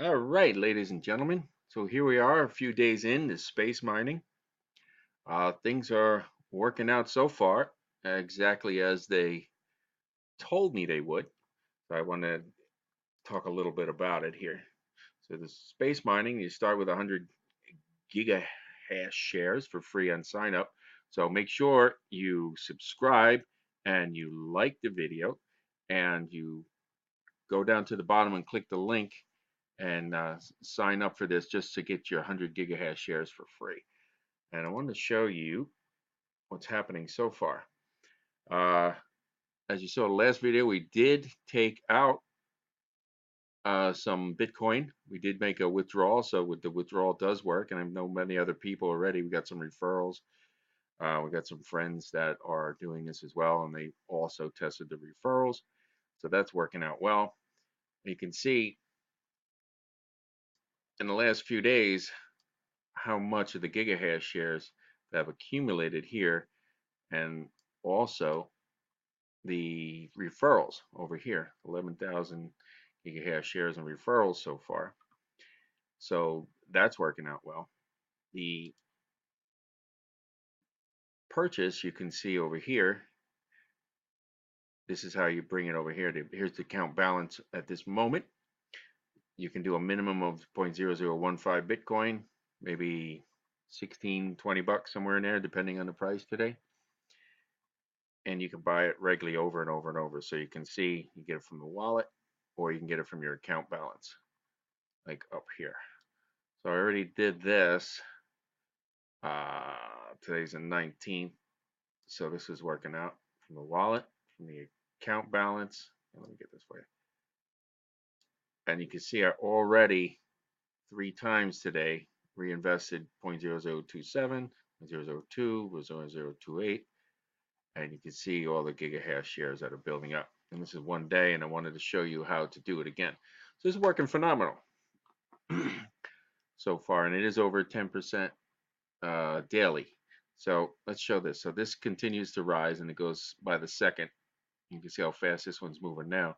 All right, ladies and gentlemen. So here we are, a few days in to space mining. Things are working out so far exactly as they told me they would. So I want to talk a little bit about it here. So the space mining, you start with 100 gigahash shares for free on sign up. So make sure you subscribe and you like the video and you go down to the bottom and click the link and sign up for this just to get your 100 gigahash shares for free. And I want to show you what's happening so far. Uh, as you saw the last video, we did take out some Bitcoin. We did make a withdrawal, so with the withdrawal does work, and I know many other people already. We got some referrals. We got some friends that are doing this as well, and they also tested the referrals, so that's working out well. You can see in the last few days how much of the gigahash shares that have accumulated here, and also the referrals over here, 11,000 gigahash shares and referrals so far. So that's working out well. The purchase you can see over here. This is how you bring it over here. Here's the account balance at this moment. You can do a minimum of 0.0015 Bitcoin, maybe 16, 20 bucks somewhere in there, depending on the price today. And you can buy it regularly over and over and over. So you can see you get it from the wallet or you can get it from your account balance, like up here. So I already did this. Today's the 19th. So this is working out from the wallet, from the account balance. Let me get this for you. And you can see I already 3 times today reinvested 0.0027, 0.002, 0.0028. And you can see all the gigahash shares that are building up. And this is one day, and I wanted to show you how to do it again. So this is working phenomenal so far, and it is over 10% daily. So let's show this. So this continues to rise, and it goes by the second. You can see how fast this one's moving now,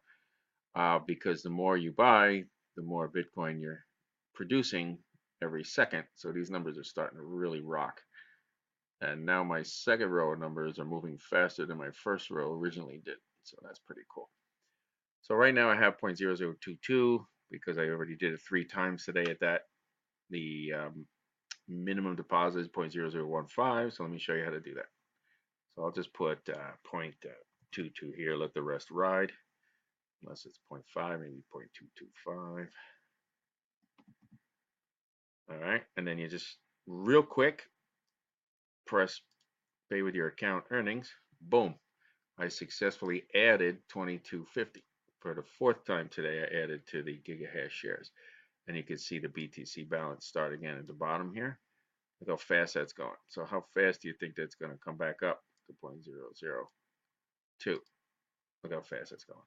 because the more you buy, the more Bitcoin you're producing every second. So these numbers are starting to really rock. And now my second row of numbers are moving faster than my first row originally did. So that's pretty cool. So right now I have 0.0022 because I already did it 3 times today at that. The minimum deposit is 0.0015. So let me show you how to do that. So I'll just put 0.22 here, let the rest ride. Unless it's 0.5, maybe 0.225. All right, and then you just real quick press pay with your account earnings. Boom, I successfully added 2250. For the 4th time today, I added to the gigahash shares. And you can see the BTC balance start again at the bottom here. Look how fast that's going. So how fast do you think that's going to come back up to 0.002? Look how fast that's going.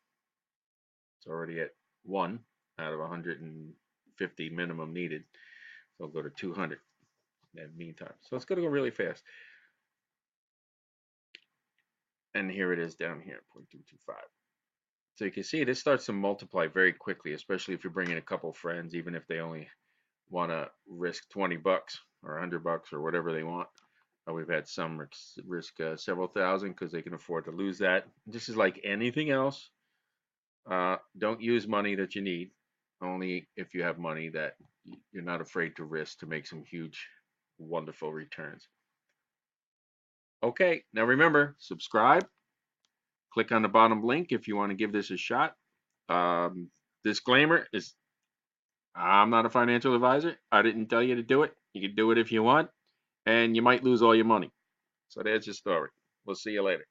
It's already at 1 out of 150 minimum needed. So I'll go to 200 in the meantime. So it's going to go really fast. And here it is down here, 0.225. So you can see this starts to multiply very quickly, especially if you're bringing a couple friends, even if they only want to risk 20 bucks or 100 bucks or whatever they want. We've had some risk several thousand because they can afford to lose that. This is like anything else. Don't use money that you need, only if you have money that you're not afraid to risk to make some huge, wonderful returns. Okay, now remember, subscribe. Click on the bottom link if you want to give this a shot. Disclaimer is I'm not a financial advisor. I didn't tell you to do it. You can do it if you want, and you might lose all your money. So there's your story. We'll see you later.